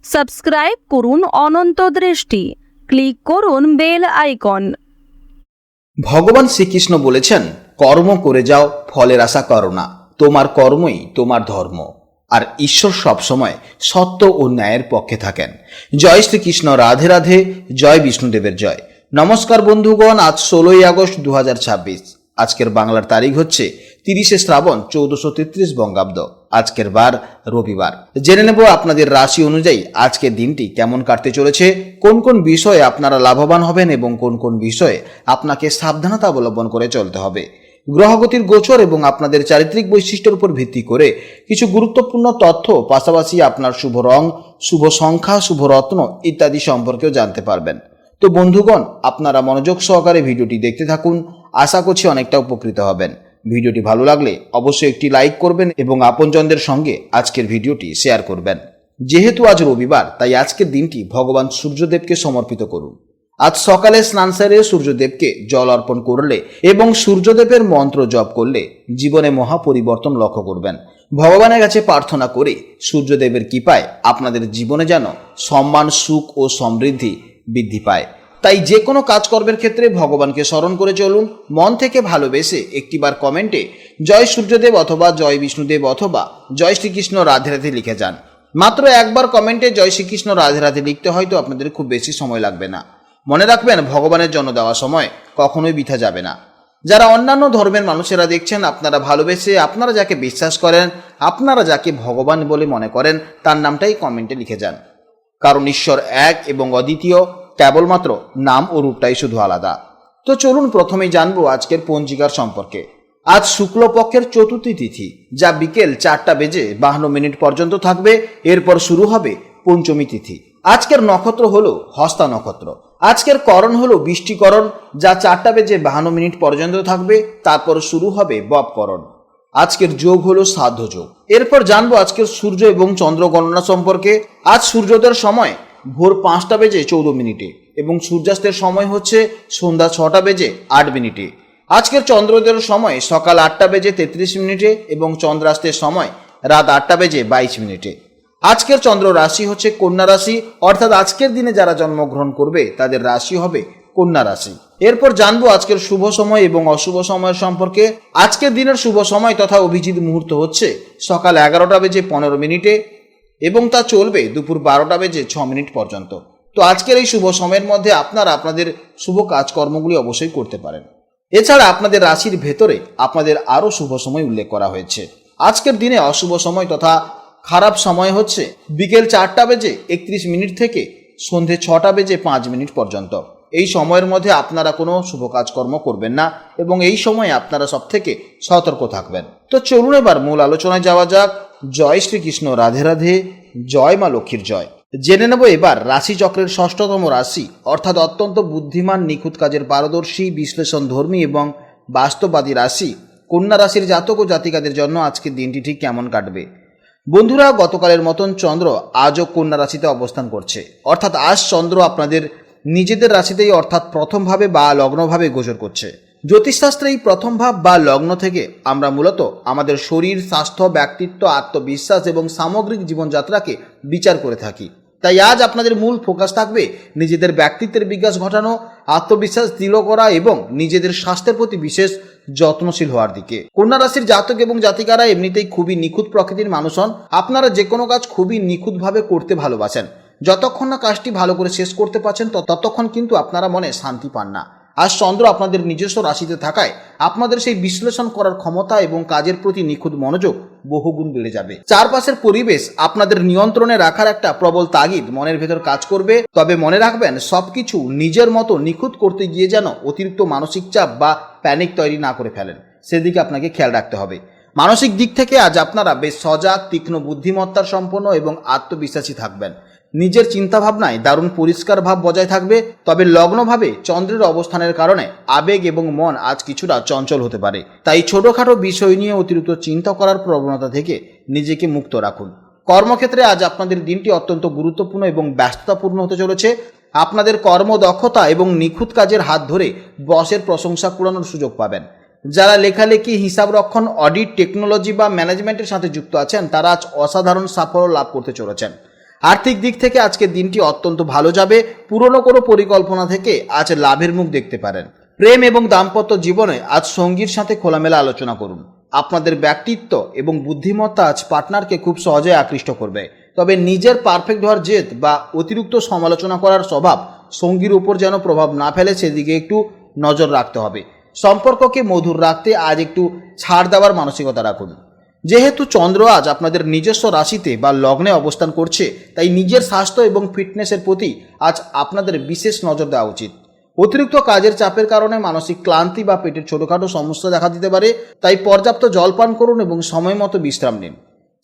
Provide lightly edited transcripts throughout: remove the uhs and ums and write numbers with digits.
Subscribe করুন অনন্ত দৃষ্টি, click করুন বেল আইকন। ভগবান শ্রীকৃষ্ণ বলেছেন, কর্ম করে যাও, ফলের আশা করো না, তোমার কর্মই তোমার ধর্ম। আর ঈশ্বর সবসময় সত্য ও ন্যায়ের পক্ষে থাকেন। জয় শ্রীকৃষ্ণ, রাধে রাধে, জয় বিষ্ণুদেবের জয়। নমস্কার বন্ধুগণ, আজ 16ই আগস্ট 2026। আজকের বাংলার তারিখ হচ্ছে 30শে শ্রাবণ 1433 বঙ্গাব্দ। আজকের বার রবিবার। জেনে নেব আপনাদের রাশি অনুযায়ী আজকের দিনটি কেমন কাটতে চলেছে, কোন কোন বিষয়ে আপনারা লাভবান হবেন এবং কোন কোন বিষয়ে আপনাকে সাবধানতা অবলম্বন করে চলতে হবে। গ্রহগতির গোচর এবং আপনাদের চারিত্রিক বৈশিষ্ট্যের উপর ভিত্তি করে কিছু গুরুত্বপূর্ণ তথ্য, পাশাপাশি আপনার শুভ রং, শুভ সংখ্যা, শুভ রত্ন ইত্যাদি সম্পর্কেও জানতে পারবেন। তো বন্ধুগণ, আপনারা মনোযোগ সহকারে ভিডিওটি দেখতে থাকুন। আশা করছি অনেকটা উপকৃত হবেন। ভিডিওটি ভালো লাগলে অবশ্যই একটি লাইক করবেন এবং আপনজনদের সঙ্গে আজকের ভিডিওটি শেয়ার করবেন। যেহেতু আজ রবিবার, তাই আজকের দিনটি ভগবান সূর্যদেবকে সমর্পিত করুন। আজ সকালে স্নান সেরে সূর্যদেবকে জল অর্পণ করলে এবং সূর্যদেবের মন্ত্র জপ করলে জীবনে মহা পরিবর্তন লক্ষ্য করবেন। ভগবানের কাছে প্রার্থনা করে সূর্যদেবের কৃপায় আপনাদের জীবনে যেন সম্মান, সুখ ও সমৃদ্ধি বৃদ্ধি পায়। তাই যে কোনো কাজকর্মের ক্ষেত্রে ভগবানকে স্মরণ করে চলুন। মন থেকে ভালোবেসে একটিবার কমেন্টে জয় সূর্যদেব অথবা জয় বিষ্ণুদেব অথবা জয় শ্রীকৃষ্ণ রাধে রাধে লিখে যান। মাত্র একবার কমেন্টে জয় শ্রীকৃষ্ণ রাধে রাধে লিখতে হয়তো আপনাদের খুব বেশি সময় লাগবে না। মনে রাখবেন, ভগবানের জন্য দেওয়া সময় কখনোই বৃথা যাবে না। যারা অন্যান্য ধর্মের মানুষেরা দেখছেন, আপনারা ভালোবেসে, আপনারা যাকে বিশ্বাস করেন, আপনারা যাকে ভগবান বলে মনে করেন, তার নামটাই কমেন্টে লিখে যান। কারণ ঈশ্বর এক এবং অদ্বিতীয়, কেবলমাত্র নাম ও রূপটাই শুধু আলাদা। তো চলুন প্রথমেই জানবো আজকের পঞ্জিকার সম্পর্কে। আজ শুক্লপক্ষের চতুর্থী তিথি, যা বিকেল 4:52 পর্যন্ত থাকবে। এরপর শুরু হবে পঞ্চমী তিথি। আজকের নক্ষত্র হলো হস্তা নক্ষত্র। আজকের করণ হলো বৃষ্টিকরণ, যা 4:52 পর্যন্ত থাকবে। তারপর শুরু হবে ববকরণ। আজকের যোগ হলো শ্রাদ্ধ যোগ। এরপর জানবো আজকের সূর্য এবং চন্দ্র গণনা সম্পর্কে। আজ সূর্যোদয়ের সময় ভোর 5:14 এবং সূর্যাস্তের সময় হচ্ছে সন্ধ্যা 6:08। আজকের চন্দ্রোদয়ের সময় সকাল 8:33 এবং চন্দ্রাস্তের সময় রাত 8:22। আজকের চন্দ্র রাশি হচ্ছে কন্যা রাশি, অর্থাৎ আজকের দিনে যারা জন্মগ্রহণ করবে তাদের রাশি হবে কন্যা রাশি। এরপর জানবো আজকের শুভ সময় এবং অশুভ সময়ের সম্পর্কে। আজকের দিনের শুভ সময় তথা অভিজিৎ মুহূর্ত হচ্ছে সকাল 11:15 এবং তা চলবে দুপুর 12:06 পর্যন্ত। তো আজকের এই শুভ সময়ের মধ্যে আপনারা আপনাদের শুভ কাজকর্মগুলি অবশ্যই করতে পারেন। এছাড়া আপনাদের রাশির ভেতরে আপনাদের আরও শুভ সময় উল্লেখ করা হয়েছে। আজকের দিনে অশুভ সময় তথা খারাপ সময় হচ্ছে বিকেল 4:31 থেকে সন্ধে 6:05 পর্যন্ত। এই সময়ের মধ্যে আপনারা কোনো শুভ কাজকর্ম করবেন না এবং এই সময়ে আপনারা সব থেকে সতর্ক থাকবেন। তো চলুন এবার মূল আলোচনায় যাওয়া যাক। জয় শ্রীকৃষ্ণ, রাধে রাধে, জয় মা লক্ষ্মীর জয়। জেনে নেব এবার রাশিচক্রের ষষ্ঠতম রাশি, অর্থাৎ অত্যন্ত বুদ্ধিমান, নিখুঁত কাজের পারদর্শী, বিশ্লেষণধর্মী এবং বাস্তববাদী রাশি কন্যা রাশির জাতক ও জাতিকাদের জন্য আজকের দিনটি ঠিক কেমন কাটবে। বন্ধুরা, গতকালের মতন চন্দ্র আজও কন্যা রাশিতে অবস্থান করছে, অর্থাৎ আজ চন্দ্র আপনাদের নিজেদের রাশিতেই অর্থাৎ প্রথম ভাবে বা লগ্নভাবে গোচর করছে। জ্যোতিষশাস্ত্রে এই প্রথম ভাব বা লগ্ন থেকে আমরা মূলত আমাদের শরীর, স্বাস্থ্য, ব্যক্তিত্ব, আত্মবিশ্বাস এবং সামগ্রিক জীবনযাত্রাকে বিচার করে থাকি। তাই আজ আপনাদের মূল ফোকাস থাকবে নিজেদের ব্যক্তিত্বের বিকাশ ঘটানো, আত্মবিশ্বাস দৃঢ় করা এবং নিজেদের স্বাস্থ্যের প্রতি বিশেষ যত্নশীল হওয়ার দিকে। কন্যা রাশির জাতক এবং জাতিকারা এমনিতেই খুবই নিখুঁত প্রকৃতির মানুষ হন। আপনারা যে কোনো কাজ খুবই নিখুঁতভাবে করতে ভালোবাসেন। যতক্ষণ না কাজটি ভালো করে শেষ করতে পারছেন ততক্ষণ কিন্তু আপনারা মনে শান্তি পান না। আজ চন্দ্র আপনাদের নিজস্ব রাশিতে থাকায় আপনাদের সেই বিশ্লেষণ করার ক্ষমতা এবং কাজের প্রতি নিখুঁত মনোযোগ বহুগুণ বেড়ে যাবে। চারপাশের পরিবেশ আপনাদের নিয়ন্ত্রণে রাখার একটা প্রবল তাগিদ মনের ভেতর কাজ করবে। তবে মনে রাখবেন, সবকিছু নিজের মতো নিখুঁত করতে গিয়ে যেন অতিরিক্ত মানসিক চাপ বা প্যানিক তৈরি না করে ফেলেন, সেদিকে আপনাকে খেয়াল রাখতে হবে। মানসিক দিক থেকে আজ আপনারা বেশ সজাগ, তীক্ষ্ণ বুদ্ধিমত্তার সম্পন্ন এবং আত্মবিশ্বাসী থাকবেন। নিজের চিন্তাভাবনায় দারুণ পরিষ্কার ভাব বজায় থাকবে। তবে লগ্নভাবে চন্দ্রের অবস্থানের কারণে আবেগ এবং মন আজ কিছুটা চঞ্চল হতে পারে। তাই ছোটোখাটো বিষয় নিয়ে অতিরিক্ত চিন্তা করার প্রবণতা থেকে নিজেকে মুক্ত রাখুন। কর্মক্ষেত্রে আজ আপনাদের দিনটি অত্যন্ত গুরুত্বপূর্ণ এবং ব্যস্ততাপূর্ণ হতে চলেছে। আপনাদের কর্মদক্ষতা এবং নিখুঁত কাজের হাত ধরে বসের প্রশংসা কুড়ানোর সুযোগ পাবেন। যারা লেখালেখি, হিসাব রক্ষণ, অডিট, টেকনোলজি বা ম্যানেজমেন্টের সাথে যুক্ত আছেন, তারা আজ অসাধারণ সাফল্য লাভ করতে চলেছেন। আর্থিক দিক থেকে আজকের দিনটি অত্যন্ত ভালো যাবে। পুরনো কোনো পরিকল্পনা থেকে আজ লাভের মুখ দেখতে পারেন। প্রেম এবং দাম্পত্য জীবনে আজ সঙ্গীর সাথে খোলামেলা আলোচনা করুন। আপনাদের ব্যক্তিত্ব এবং বুদ্ধিমত্তা আজ পার্টনারকে খুব সহজে আকৃষ্ট করবে। তবে নিজের পারফেক্ট হওয়ার জেদ বা অতিরিক্ত সমালোচনা করার স্বভাব সঙ্গীর উপর যেন প্রভাব না ফেলে সেদিকে একটু নজর রাখতে হবে। সম্পর্ককে মধুর রাখতে আজ একটু ছাড় দেওয়ার মানসিকতা রাখুন। যেহেতু চন্দ্র আজ আপনাদের নিজস্ব রাশিতে বা লগ্নে অবস্থান করছে, তাই নিজের স্বাস্থ্য এবং ফিটনেসের প্রতি আজ আপনাদের বিশেষ নজর দেওয়া উচিত। অতিরিক্ত কাজের চাপের কারণে মানসিক ক্লান্তি বা পেটের ছোটোখাটো সমস্যা দেখা দিতে পারে, তাই পর্যাপ্ত জল পান করুন এবং সময় মতো বিশ্রাম নিন।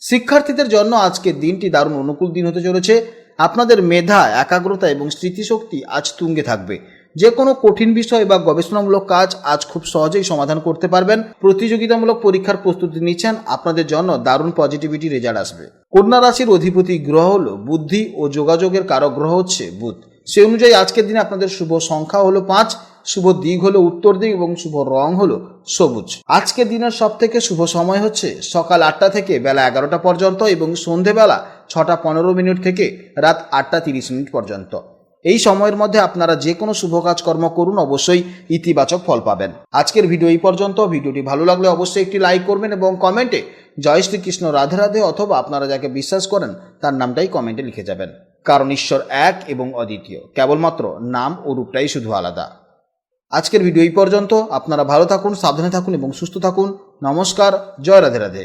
শিক্ষার্থীদের জন্য আজকের দিনটি দারুণ অনুকূল দিন হতে চলেছে। আপনাদের মেধা, একাগ্রতা এবং স্মৃতিশক্তি আজ তুঙ্গে থাকবে। যে কোনো কঠিন বিষয় বা গবেষণামূলক কাজ আজ খুব সহজেই সমাধান করতে পারবেন। প্রতিযোগিতামূলক পরীক্ষার প্রস্তুতি নিচ্ছেন, আপনাদের জন্য দারুণ পজিটিভিটি রেজাল্ট আসবে। কন্যা রাশির অধিপতি গ্রহ হলো বুদ্ধি ও যোগাযোগের কারক গ্রহ হচ্ছে বুধ। সে অনুযায়ী আজকের দিনে আপনাদের শুভ সংখ্যা হলো 5, শুভ দিক হলো উত্তর দিক এবং শুভ রং হলো সবুজ। আজকের দিনের সব থেকে শুভ সময় হচ্ছে সকাল 8টা থেকে বেলা 11টা পর্যন্ত এবং সন্ধেবেলা 6:15 থেকে রাত 8:30 পর্যন্ত। এই সময়ের মধ্যে আপনারা যে কোনো শুভ কাজকর্ম করুন, অবশ্যই ইতিবাচক ফল পাবেন। আজকের ভিডিও এই পর্যন্ত। ভিডিওটি ভালো লাগলে অবশ্যই একটি লাইক করবেন এবং কমেন্টে জয় শ্রীকৃষ্ণ, রাধে রাধে অথবা আপনারা যাকে বিশ্বাস করেন তার নামটাই কমেন্টে লিখে যাবেন। কারণ ঈশ্বর এক এবং অদ্বিতীয়, কেবলমাত্র নাম ও রূপটাই শুধু আলাদা। আজকের ভিডিও এই পর্যন্ত। আপনারা ভালো থাকুন, সাবধানে থাকুন এবং সুস্থ থাকুন। নমস্কার, জয় রাধে রাধে।